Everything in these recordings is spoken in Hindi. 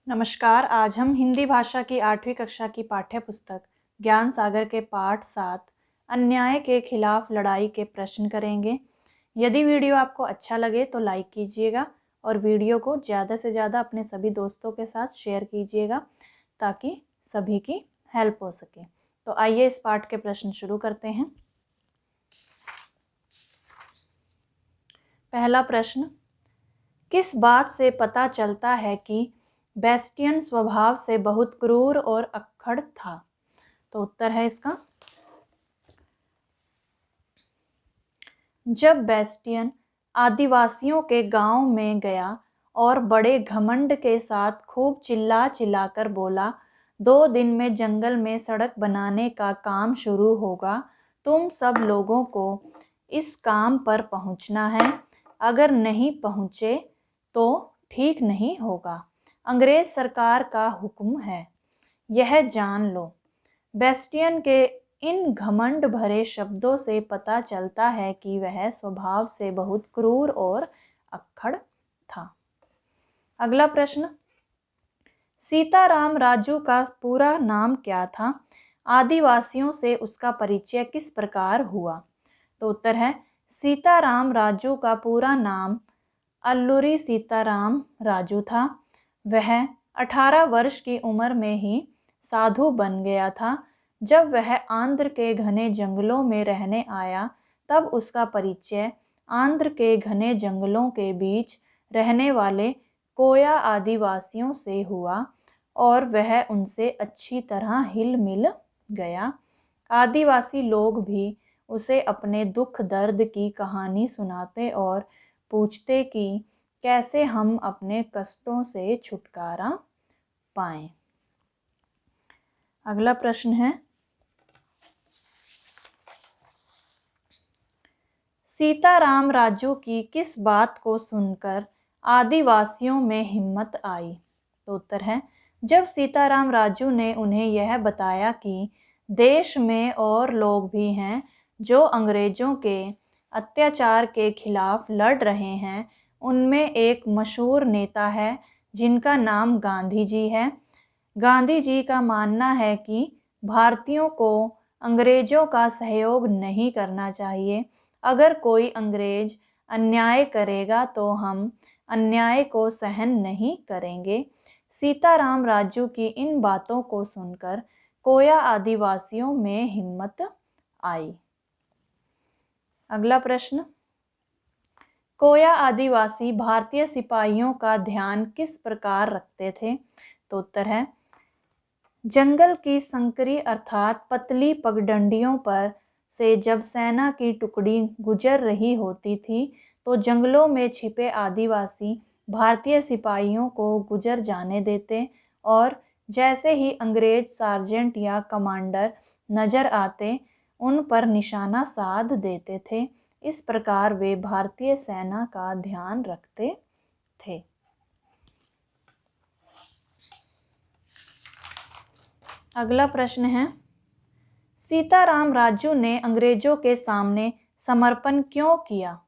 नमस्कार। आज हम हिंदी भाषा की 8वीं कक्षा की पाठ्य पुस्तक ज्ञान सागर के पाठ 7 अन्याय के खिलाफ लड़ाई के प्रश्न करेंगे। यदि वीडियो आपको अच्छा लगे तो लाइक कीजिएगा और वीडियो को ज़्यादा से ज़्यादा अपने सभी दोस्तों के साथ शेयर कीजिएगा ताकि सभी की हेल्प हो सके। तो आइए इस पाठ के प्रश्न शुरू करते हैं। पहला प्रश्न, किस बात से पता चलता है कि बेस्टियन स्वभाव से बहुत क्रूर और अक्खड़ था? तो उत्तर है इसका, जब बेस्टियन आदिवासियों के गांव में गया और बड़े घमंड के साथ खूब चिल्ला चिल्लाकर बोला, 2 दिन में जंगल में सड़क बनाने का काम शुरू होगा, तुम सब लोगों को इस काम पर पहुंचना है, अगर नहीं पहुंचे तो ठीक नहीं होगा, अंग्रेज सरकार का हुक्म है, यह जान लो। बेस्टियन के इन घमंड भरे शब्दों से पता चलता है कि वह स्वभाव से बहुत क्रूर और अक्खड़ था। अगला प्रश्न, सीताराम राजू का पूरा नाम क्या था? आदिवासियों से उसका परिचय किस प्रकार हुआ? तो उत्तर है, सीताराम राजू का पूरा नाम अल्लूरी सीताराम राजू था। वह 18 वर्ष की उम्र में ही साधु बन गया था। जब वह आंध्र के घने जंगलों में रहने आया तब उसका परिचय आंध्र के घने जंगलों के बीच रहने वाले कोया आदिवासियों से हुआ और वह उनसे अच्छी तरह हिल मिल गया। आदिवासी लोग भी उसे अपने दुख दर्द की कहानी सुनाते और पूछते कि कैसे हम अपने कष्टों से छुटकारा पाएं। अगला प्रश्न है, सीताराम राजू की किस बात को सुनकर आदिवासियों में हिम्मत आई? तो उत्तर है, जब सीताराम राजू ने उन्हें यह बताया कि देश में और लोग भी हैं जो अंग्रेजों के अत्याचार के खिलाफ लड़ रहे हैं। उनमें एक मशहूर नेता है जिनका नाम गांधी जी है। गांधी जी का मानना है कि भारतीयों को अंग्रेजों का सहयोग नहीं करना चाहिए। अगर कोई अंग्रेज अन्याय करेगा तो हम अन्याय को सहन नहीं करेंगे। सीताराम राजू की इन बातों को सुनकर कोया आदिवासियों में हिम्मत आई। अगला प्रश्न, कोया आदिवासी भारतीय सिपाहियों का ध्यान किस प्रकार रखते थे? तो उत्तर है, जंगल की संकरी अर्थात पतली पगडंडियों पर से जब सेना की टुकड़ी गुजर रही होती थी तो जंगलों में छिपे आदिवासी भारतीय सिपाहियों को गुजर जाने देते और जैसे ही अंग्रेज सार्जेंट या कमांडर नजर आते उन पर निशाना साध देते थे। इस प्रकार वे भारतीय सेना का ध्यान रखते थे। अगला प्रश्न है, सीताराम राजू ने अंग्रेजों के सामने समर्पण क्यों किया?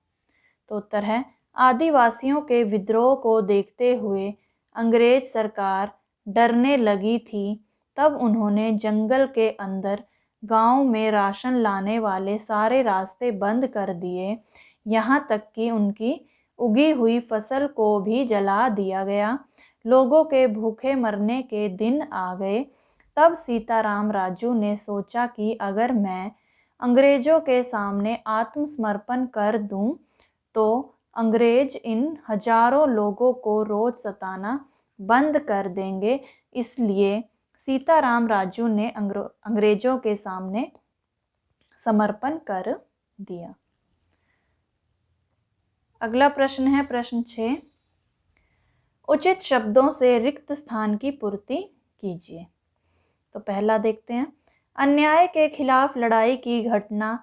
तो उत्तर है, आदिवासियों के विद्रोह को देखते हुए अंग्रेज सरकार डरने लगी थी। तब उन्होंने जंगल के अंदर गांव में राशन लाने वाले सारे रास्ते बंद कर दिए। यहाँ तक कि उनकी उगी हुई फसल को भी जला दिया गया। लोगों के भूखे मरने के दिन आ गए। तब सीताराम राजू ने सोचा कि अगर मैं अंग्रेजों के सामने आत्मसमर्पण कर दूं तो अंग्रेज इन हजारों लोगों को रोज सताना बंद कर देंगे। इसलिए सीताराम राजू ने अंग्रेजों के सामने समर्पण कर दिया। अगला प्रश्न है प्रश्न 6, उचित शब्दों से रिक्त स्थान की पूर्ति कीजिए। तो पहला देखते हैं, अन्याय के खिलाफ लड़ाई की घटना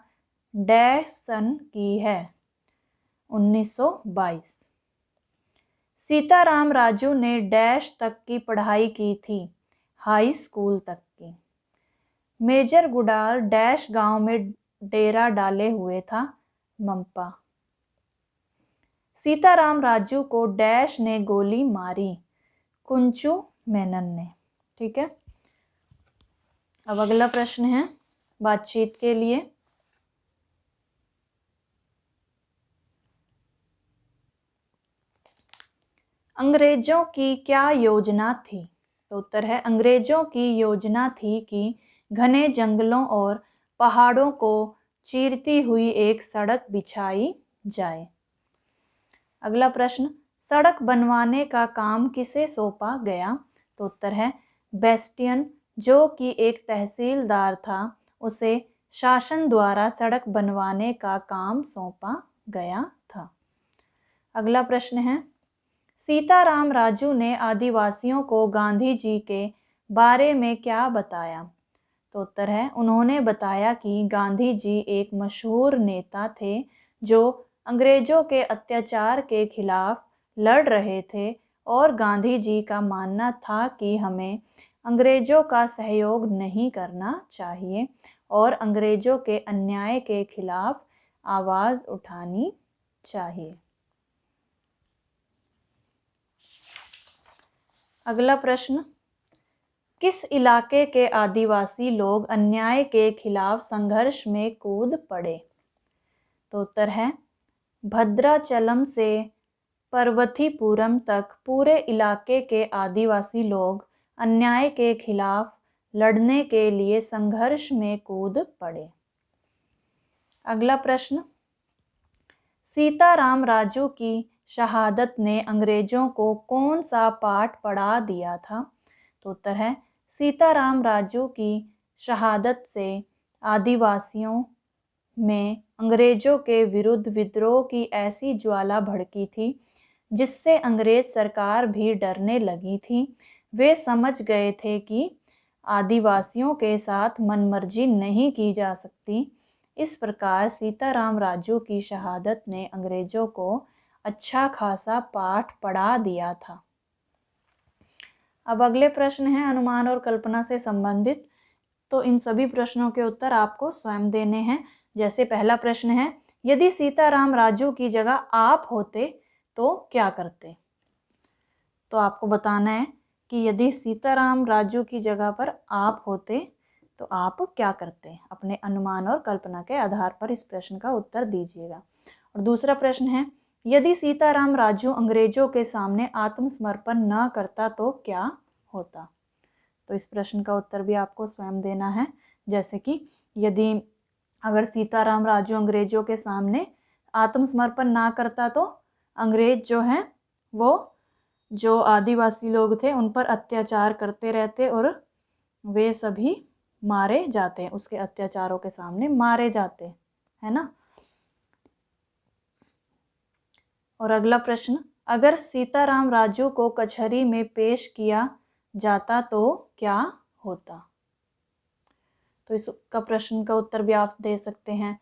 डैश सन की है? 1922। सीताराम राजू ने डैश तक की पढ़ाई की थी? हाई स्कूल तक की। मेजर गुडाल डैश गांव में डेरा डाले हुए था? मंपा। सीताराम राजू को डैश ने गोली मारी? कुंचू मेनन ने। ठीक है, अब अगला प्रश्न है बातचीत के लिए। अंग्रेजों की क्या योजना थी? तो उत्तर है अंग्रेजों की योजना थी कि घने जंगलों और पहाड़ों को चीरती हुई एक सड़क बिछाई जाए। अगला प्रश्न, सड़क बनवाने का काम किसे सौंपा गया? तो उत्तर है बेस्टियन, जो कि एक तहसीलदार था, उसे शासन द्वारा सड़क बनवाने का काम सौंपा गया था। अगला प्रश्न है, सीताराम राजू ने आदिवासियों को गांधी जी के बारे में क्या बताया? तो उत्तर है उन्होंने बताया कि गांधी जी एक मशहूर नेता थे जो अंग्रेजों के अत्याचार के खिलाफ लड़ रहे थे, और गांधी जी का मानना था कि हमें अंग्रेजों का सहयोग नहीं करना चाहिए और अंग्रेजों के अन्याय के खिलाफ आवाज़ उठानी चाहिए। अगला प्रश्न, किस इलाके के आदिवासी लोग अन्याय के खिलाफ संघर्ष में कूद पड़े? तो उत्तर है भद्राचलम से पर्वतीपुरम तक पूरे इलाके के आदिवासी लोग अन्याय के खिलाफ लड़ने के लिए संघर्ष में कूद पड़े। अगला प्रश्न, सीताराम राजू की शहादत ने अंग्रेजों को कौन सा पाठ पढ़ा दिया था? तो उत्तर है सीताराम राजू की शहादत से आदिवासियों में अंग्रेजों के विरुद्ध विद्रोह की ऐसी ज्वाला भड़की थी जिससे अंग्रेज सरकार भी डरने लगी थी। वे समझ गए थे कि आदिवासियों के साथ मनमर्जी नहीं की जा सकती। इस प्रकार सीताराम राजू की शहादत ने अंग्रेजों को अच्छा खासा पाठ पढ़ा दिया था। अब अगले प्रश्न हैं अनुमान और कल्पना से संबंधित। तो इन सभी प्रश्नों के उत्तर आपको स्वयं देने हैं। जैसे पहला प्रश्न है, यदि सीताराम राजू की जगह आप होते तो क्या करते? तो आपको बताना है कि यदि सीताराम राजू की जगह पर आप होते तो आप क्या करते? अपने अनुमान और कल्पना के आधार पर इस प्रश्न का उत्तर दीजिएगा। और दूसरा प्रश्न है, यदि सीताराम राजू अंग्रेजों के सामने आत्मसमर्पण न करता तो क्या होता? तो इस प्रश्न का उत्तर भी आपको स्वयं देना है। जैसे कि यदि अगर सीताराम राजू अंग्रेजों के सामने आत्मसमर्पण ना करता तो अंग्रेज जो हैं वो जो आदिवासी लोग थे उन पर अत्याचार करते रहते और वे सभी मारे जाते, उसके अत्याचारों के सामने मारे जाते, है ना। और अगला प्रश्न, अगर सीताराम राजू को कचहरी में पेश किया जाता तो क्या होता? तो इसका प्रश्न का उत्तर भी आप दे सकते हैं,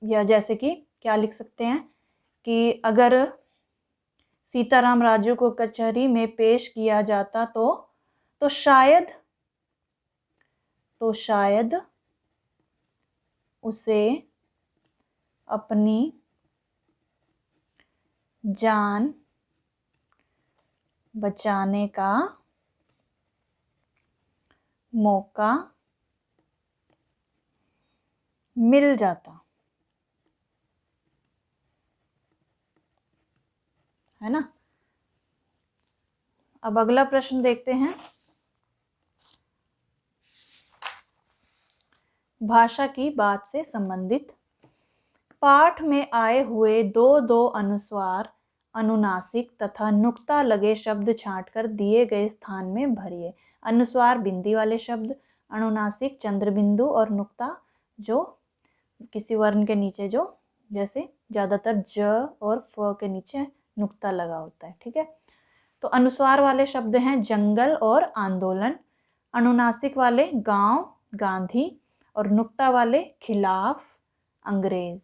या जैसे कि क्या लिख सकते हैं कि अगर सीताराम राजू को कचहरी में पेश किया जाता तो शायद उसे अपनी जान बचाने का मौका मिल जाता, है ना। अब अगला प्रश्न देखते हैं, भाषा की बात से संबंधित। पाठ में आए हुए दो दो अनुस्वार, अनुनासिक तथा नुक्ता लगे शब्द छांटकर दिए गए स्थान में भरिए। अनुस्वार बिंदी वाले शब्द, अनुनासिक चंद्र बिंदु, और नुक्ता जो किसी वर्ण के नीचे जो जैसे ज़्यादातर ज और फ के नीचे नुक्ता लगा होता है। ठीक है, तो अनुस्वार वाले शब्द हैं जंगल और आंदोलन, अनुनासिक वाले गांव गांधी, और नुक्ता वाले खिलाफ अंग्रेज।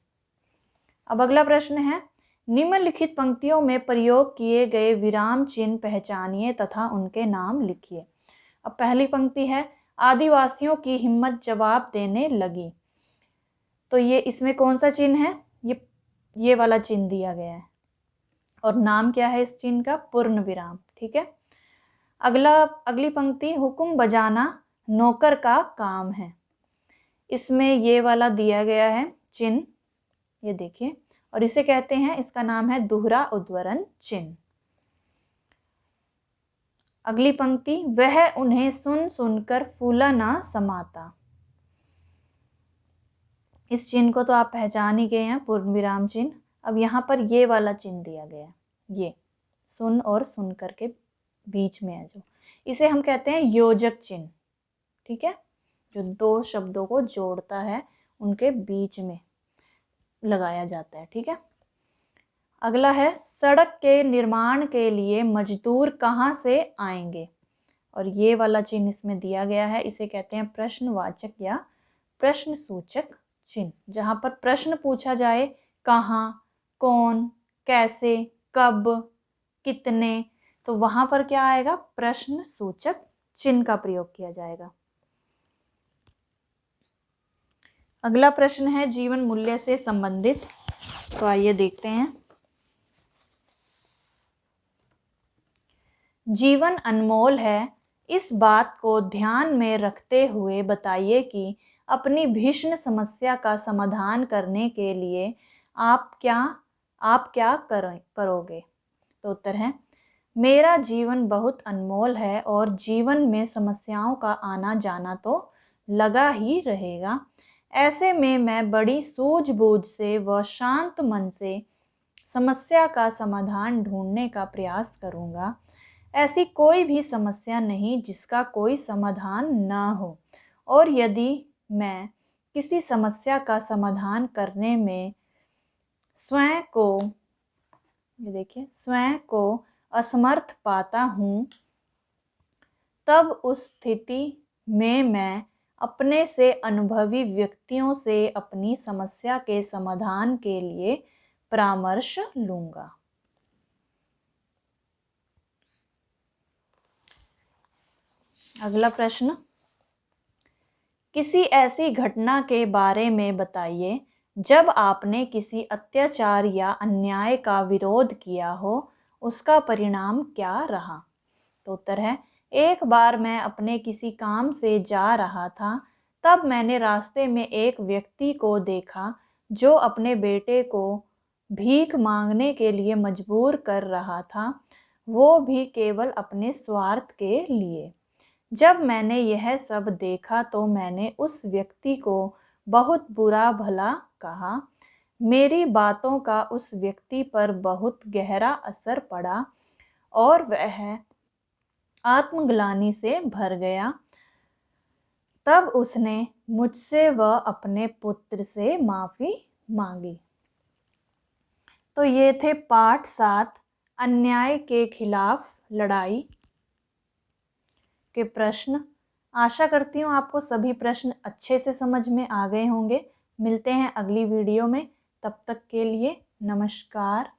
अब अगला प्रश्न है, निम्नलिखित पंक्तियों में प्रयोग किए गए विराम चिन्ह पहचानिए तथा उनके नाम लिखिए। अब पहली पंक्ति है, आदिवासियों की हिम्मत जवाब देने लगी। तो ये इसमें कौन सा चिन्ह है? ये वाला चिन्ह दिया गया है, और नाम क्या है इस चिन्ह का? पूर्ण विराम। ठीक है, अगली पंक्ति, हुक्म बजाना नौकर का काम है। इसमें ये वाला दिया गया है चिन्ह, ये देखिए, और इसे कहते हैं, इसका नाम है दोहरा उद्धरण चिन्ह। अगली पंक्ति, वह उन्हें सुन सुनकर फूला ना समाता। इस चिन्ह को तो आप पहचान ही गए हैं, पूर्ण विराम चिन्ह। अब यहाँ पर ये वाला चिन्ह दिया गया है, ये सुन और सुनकर के बीच में है जो, इसे हम कहते हैं योजक चिन्ह। ठीक है, जो दो शब्दों को जोड़ता है उनके बीच में लगाया जाता है। ठीक है, अगला है, सड़क के निर्माण के लिए मजदूर कहाँ से आएंगे, और ये वाला चिन्ह इसमें दिया गया है, इसे कहते हैं प्रश्नवाचक या प्रश्न सूचक चिन्ह। जहाँ पर प्रश्न पूछा जाए, कहाँ, कौन, कैसे, कब, कितने, तो वहाँ पर क्या आएगा, प्रश्न सूचक चिन्ह का प्रयोग किया जाएगा। अगला प्रश्न है जीवन मूल्य से संबंधित, तो आइए देखते हैं। जीवन अनमोल है, इस बात को ध्यान में रखते हुए बताइए कि अपनी भीषण समस्या का समाधान करने के लिए आप क्या करोगे। तो उत्तर है, मेरा जीवन बहुत अनमोल है और जीवन में समस्याओं का आना जाना तो लगा ही रहेगा। ऐसे में मैं बड़ी सूझबूझ से व शांत मन से समस्या का समाधान ढूंढने का प्रयास करूंगा। ऐसी कोई भी समस्या नहीं जिसका कोई समाधान ना हो, और यदि मैं किसी समस्या का समाधान करने में स्वयं को असमर्थ पाता हूँ, तब उस स्थिति में मैं अपने से अनुभवी व्यक्तियों से अपनी समस्या के समाधान के लिए परामर्श लूँगा। अगला प्रश्न, किसी ऐसी घटना के बारे में बताइए जब आपने किसी अत्याचार या अन्याय का विरोध किया हो, उसका परिणाम क्या रहा। तो उत्तर है, एक बार मैं अपने किसी काम से जा रहा था, तब मैंने रास्ते में एक व्यक्ति को देखा जो अपने बेटे को भीख मांगने के लिए मजबूर कर रहा था, वो भी केवल अपने स्वार्थ के लिए। जब मैंने यह सब देखा तो मैंने उस व्यक्ति को बहुत बुरा भला कहा। मेरी बातों का उस व्यक्ति पर बहुत गहरा असर पड़ा और वह आत्मग्लानि से भर गया। तब उसने मुझसे व अपने पुत्र से माफ़ी मांगी। तो ये थे पाठ 7, अन्याय के खिलाफ लड़ाई के प्रश्न। आशा करती हूँ आपको सभी प्रश्न अच्छे से समझ में आ गए होंगे। मिलते हैं अगली वीडियो में, तब तक के लिए नमस्कार।